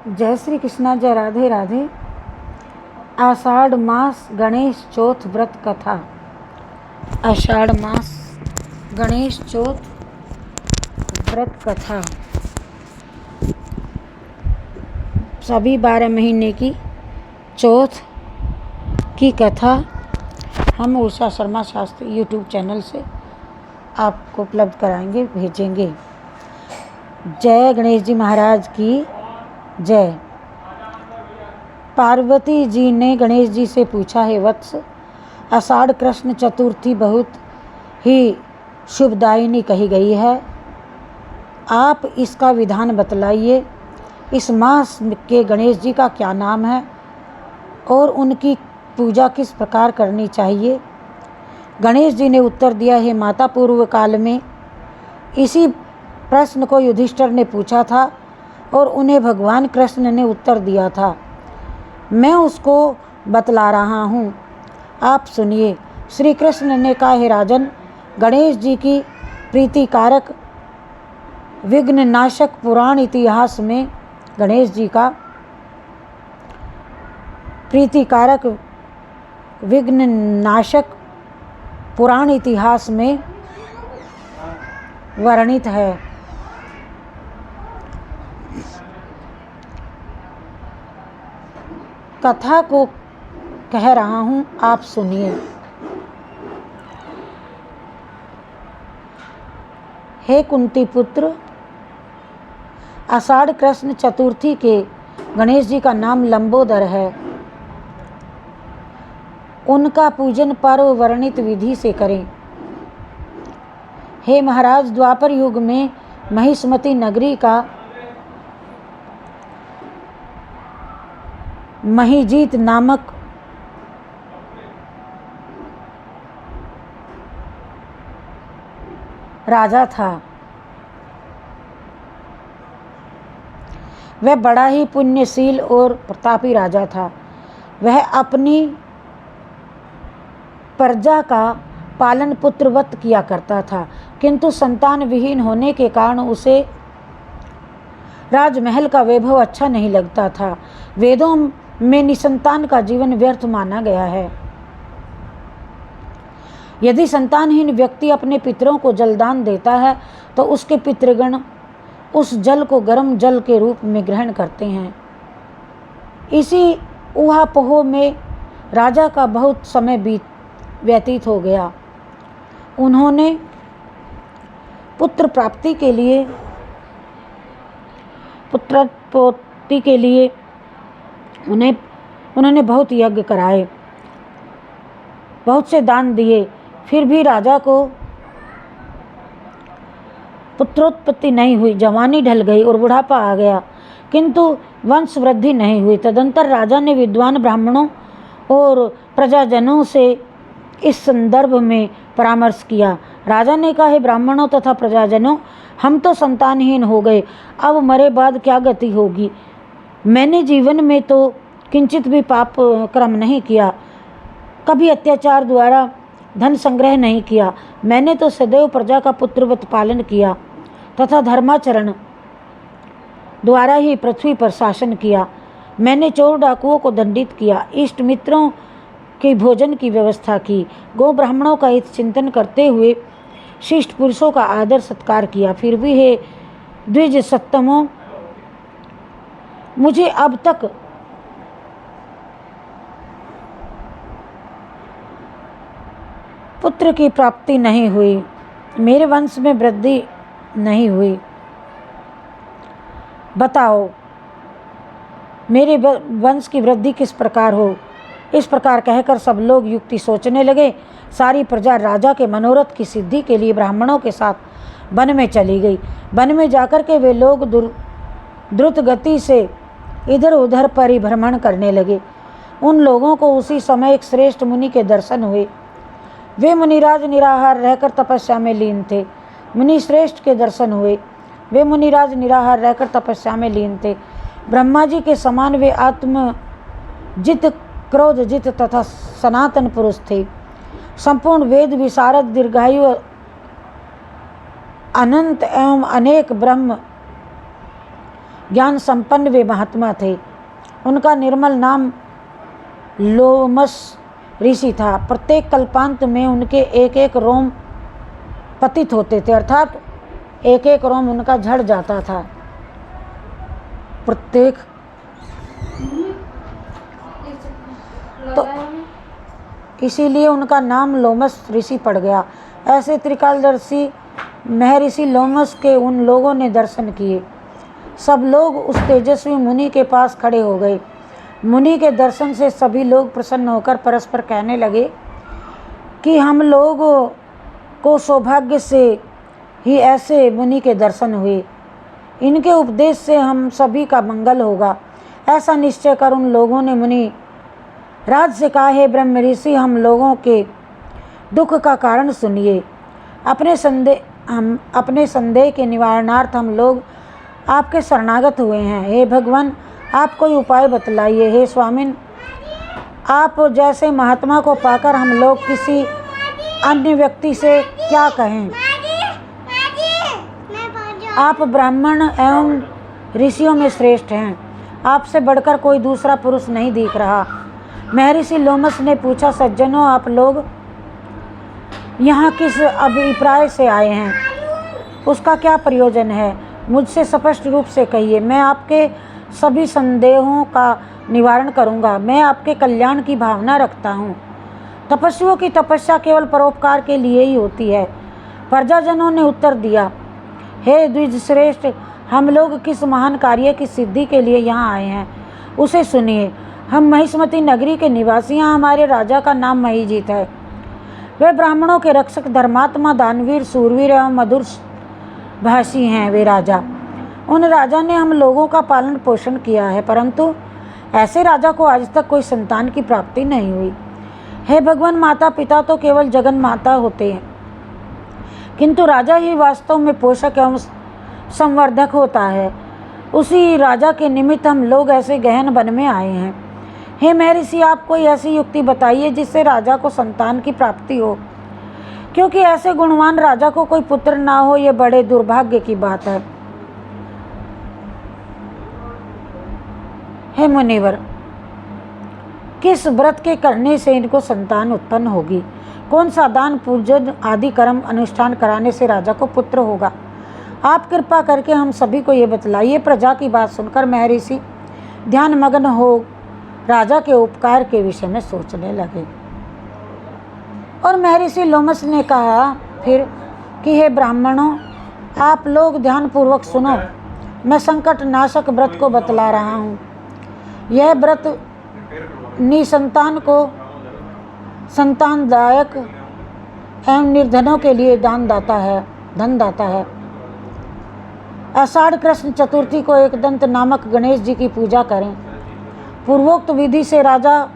जय श्री कृष्णा, जय राधे राधे। आषाढ़ मास गणेश चौथ व्रत कथा। आषाढ़ मास गणेश चौथ व्रत कथा। सभी 12 महीने की चौथ की कथा हम उषा शर्मा शास्त्री यूट्यूब चैनल से आपको उपलब्ध कराएंगे, भेजेंगे। जय गणेश जी महाराज की जय। पार्वती जी ने गणेश जी से पूछा, है वत्स, आषाढ़ कृष्ण चतुर्थी बहुत ही शुभदायिनी कही गई है, आप इसका विधान बतलाइए। इस मास के गणेश जी का क्या नाम है और उनकी पूजा किस प्रकार करनी चाहिए। गणेश जी ने उत्तर दिया, है माता, पूर्व काल में इसी प्रश्न को युधिष्ठिर ने पूछा था और उन्हें भगवान कृष्ण ने उत्तर दिया था। मैं उसको बतला रहा हूँ, आप सुनिए। श्री कृष्ण ने कहा, हे राजन, गणेश जी की प्रीतिकारक विघ्न नाशक पुराण इतिहास में गणेश जी का प्रीतिकारक विघ्न नाशक पुराण इतिहास में वर्णित है। कथा को कह रहा हूँ, आप सुनिए। हे कुंती पुत्र, आषाढ़ कृष्ण चतुर्थी के गणेश जी का नाम लंबोदर है। उनका पूजन पर्व वर्णित विधि से करें। हे महाराज, द्वापर युग में महिष्मती नगरी का महिजीत नामक राजा था। वह बड़ा ही पुण्यशील और प्रतापी राजा था। वह अपनी प्रजा का पालन पुत्रवत किया करता था, किंतु संतान विहीन होने के कारण उसे राजमहल का वैभव अच्छा नहीं लगता था। वेदों में निसंतान का जीवन व्यर्थ माना गया है। यदि संतानहीन व्यक्ति अपने पितरों को जलदान देता है तो उसके पितृगण उस जल को गर्म जल के रूप में ग्रहण करते हैं। इसी ऊहापोह में राजा का बहुत समय व्यतीत हो गया। उन्होंने पुत्र प्राप्ति के लिए उन्होंने बहुत यज्ञ कराए, बहुत से दान दिए, फिर भी राजा को पुत्रोत्पत्ति नहीं हुई। जवानी ढल गई और बुढ़ापा आ गया, किंतु वंश वृद्धि नहीं हुई। तदंतर राजा ने विद्वान ब्राह्मणों और प्रजाजनों से इस संदर्भ में परामर्श किया। राजा ने कहा, हे ब्राह्मणों तथा प्रजाजनों, हम तो संतानहीन हो गए, अब मरे बाद क्या गति होगी। मैंने जीवन में तो किंचित भी पाप कर्म नहीं किया, कभी अत्याचार द्वारा धन संग्रह नहीं किया। मैंने तो सदैव प्रजा का पुत्रवत पालन किया तथा धर्माचरण द्वारा ही पृथ्वी पर शासन किया। मैंने चोर डाकुओं को दंडित किया, इष्ट मित्रों के भोजन की व्यवस्था की, गौ ब्राह्मणों का हित चिंतन करते हुए शिष्ट पुरुषों का आदर सत्कार किया। फिर भी हे द्विज सत्तमों, मुझे अब तक पुत्र की प्राप्ति नहीं हुई, मेरे वंश में वृद्धि नहीं हुई। बताओ, मेरे वंश की वृद्धि किस प्रकार हो। इस प्रकार कहकर सब लोग युक्ति सोचने लगे। सारी प्रजा राजा के मनोरथ की सिद्धि के लिए ब्राह्मणों के साथ वन में चली गई। वन में जाकर के वे लोग द्रुत गति से इधर उधर परिभ्रमण करने लगे। उन लोगों को उसी समय एक श्रेष्ठ मुनि के दर्शन हुए। वे मुनिराज निराहार रहकर तपस्या में लीन थे। मुनि श्रेष्ठ के दर्शन हुए। वे मुनिराज निराहार रहकर तपस्या में लीन थे। ब्रह्मा जी के समान वे आत्मजित, क्रोधजित तथा सनातन पुरुष थे। संपूर्ण वेद विशारद, दीर्घायु, अनंत एवं अनेक ब्रह्म ज्ञान संपन्न वे महात्मा थे। उनका निर्मल नाम लोमस ऋषि था। प्रत्येक कल्पांत में उनके एक एक रोम पतित होते थे, अर्थात एक एक रोम उनका झड़ जाता था। प्रत्येक तो इसीलिए उनका नाम लोमस ऋषि पड़ गया। ऐसे त्रिकालदर्शी महर्षि लोमस के उन लोगों ने दर्शन किए। सब लोग उस तेजस्वी मुनि के पास खड़े हो गए। मुनि के दर्शन से सभी लोग प्रसन्न होकर परस्पर कहने लगे कि हम लोगों को सौभाग्य से ही ऐसे मुनि के दर्शन हुए। इनके उपदेश से हम सभी का मंगल होगा। ऐसा निश्चय कर उन लोगों ने मुनि राज से कहा, हे ब्रह्म ऋषि, हम लोगों के दुख का कारण सुनिए। अपने संदेह के निवारणार्थ हम लोग आपके शरणागत हुए हैं। हे भगवान, आप कोई उपाय बतलाइए। हे स्वामिन, आप जैसे महात्मा को पाकर हम लोग किसी अन्य व्यक्ति से क्या कहें। आप ब्राह्मण एवं ऋषियों में श्रेष्ठ हैं। आपसे बढ़कर कोई दूसरा पुरुष नहीं दिख रहा। महर्षि लोमस ने पूछा, सज्जनों, आप लोग यहाँ किस अभिप्राय से आए हैं? उसका क्या प्रयोजन है? मुझसे स्पष्ट रूप से कहिए। मैं आपके सभी संदेहों का निवारण करूँगा। मैं आपके कल्याण की भावना रखता हूँ। तपस्वियों की तपस्या केवल परोपकार के लिए ही होती है। प्रजाजनों ने उत्तर दिया, हे द्विजश्रेष्ठ, हम लोग किस महान कार्य की सिद्धि के लिए यहाँ आए हैं, उसे सुनिए। हम महिष्मती नगरी के निवासी हैं। हमारे राजा का नाम महीजीत है। वे ब्राह्मणों के रक्षक, धर्मात्मा, दानवीर, सूरवीर एवं मधुर भाषी हैं। वे राजा, उन राजा ने हम लोगों का पालन पोषण किया है, परंतु ऐसे राजा को आज तक कोई संतान की प्राप्ति नहीं हुई। हे भगवान, माता पिता तो केवल जगन माता होते हैं, किंतु राजा ही वास्तव में पोषक एवं संवर्धक होता है। उसी राजा के निमित्त हम लोग ऐसे गहन वन में आए हैं। हे महर्षि, आप कोई ऐसी युक्ति बताइए जिससे राजा को संतान की प्राप्ति हो, क्योंकि ऐसे गुणवान राजा को कोई पुत्र ना हो, ये बड़े दुर्भाग्य की बात है। हे मुनिवर, किस व्रत के करने से इनको संतान उत्पन्न होगी? कौन सा दान, पूजन आदि कर्म अनुष्ठान कराने से राजा को पुत्र होगा? आप कृपा करके हम सभी को ये बतलाइए। प्रजा की बात सुनकर महर्षि ध्यान मग्न हो राजा के उपकार के विषय में सोचने लगे। और महर्षि लोमस ने कहा फिर कि हे ब्राह्मणों, आप लोग ध्यानपूर्वक सुनो। मैं संकट नाशक व्रत को बतला रहा हूँ। यह व्रत निसंतान को संतानदायक एवं निर्धनों के लिए धन दाता है। आषाढ़ कृष्ण चतुर्थी को एकदंत नामक गणेश जी की पूजा करें। पूर्वोक्त विधि से राजा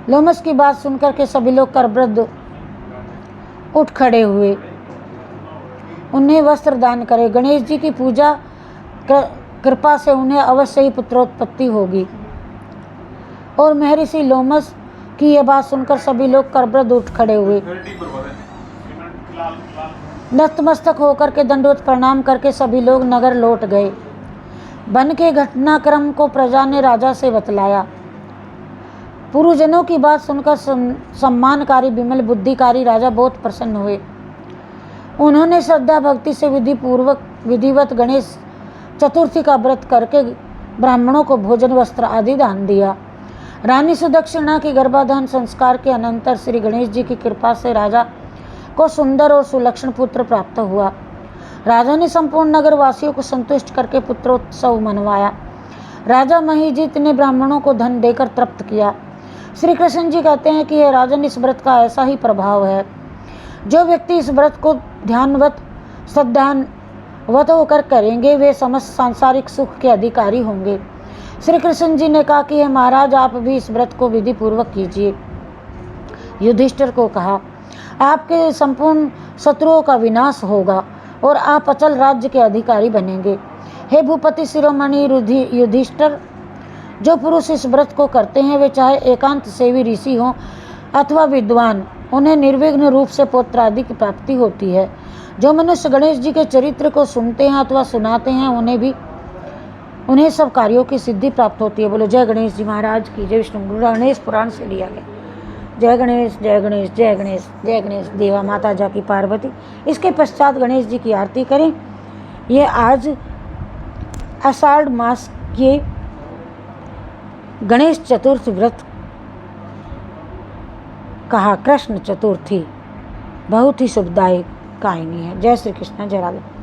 लोमस की बात सुनकर के सभी लोग करवृद्ध उठ खड़े हुए। उन्हें वस्त्र दान करें। गणेश जी की पूजा कृपा से उन्हें अवश्य ही पुत्रोत्पत्ति होगी। और महर्षि लोमस की यह बात सुनकर सभी लोग करवृद्ध उठ खड़े हुए। नतमस्तक होकर के दंडवत प्रणाम करके सभी लोग नगर लौट गए। वन के घटनाक्रम को प्रजा ने राजा से बतलाया। पूर्वजनों की बात सुनकर सम्मानकारी, विमल बुद्धिकारी राजा बहुत प्रसन्न हुए। उन्होंने श्रद्धा भक्ति से विधिवत गणेश चतुर्थी का व्रत करके ब्राह्मणों को भोजन, वस्त्र आदि दान दिया। रानी सुदक्षिणा के गर्भाधान संस्कार के अनंतर श्री गणेश जी की कृपा से राजा को सुंदर और सुलक्षण पुत्र प्राप्त हुआ। राजा ने संपूर्ण नगर वासियों को संतुष्ट करके पुत्रोत्सव मनवाया। राजा महीजीत ने ब्राह्मणों को धन देकर तृप्त किया। श्री कृष्ण जी कहते हैं कि यह राजन, इस व्रत का ऐसा ही प्रभाव है। जो व्यक्ति इस व्रत को ध्यानवत श्रद्धावत होकर करेंगे, वे समस्त सांसारिक सुख के अधिकारी होंगे। श्री कृष्ण जी ने कहा कि हे महाराज, आप भी इस व्रत को विधि पूर्वक कीजिए। युधिष्ठिर को कहा, आपके संपूर्ण शत्रुओं का विनाश होगा और आप अचल राज्य के अधिकारी बनेंगे। हे भूपति शिरोमणि युधिष्ठिर, जो पुरुष इस व्रत को करते हैं वे चाहे एकांत सेवी ऋषि हों अथवा विद्वान, उन्हें निर्विघ्न रूप से पुत्र आदि की प्राप्ति होती है। जो मनुष्य गणेश जी के चरित्र को सुनते हैं अथवा सुनाते हैं उन्हें सब कार्यों की सिद्धि प्राप्त होती है। बोलो जय गणेश जी महाराज की जय। विष्णु गणेश पुराण से लिया गया। जय गणेश जय गणेश जय गणेश जय गणेश। देवा माता जाकी पार्वती। इसके पश्चात गणेश जी की आरती करें। ये आज आषाढ़ मास के गणेश चतुर्थी व्रत कहा कृष्ण चतुर्थी बहुत ही शुभदायक कायनी है। जय श्री कृष्ण, जय राधे।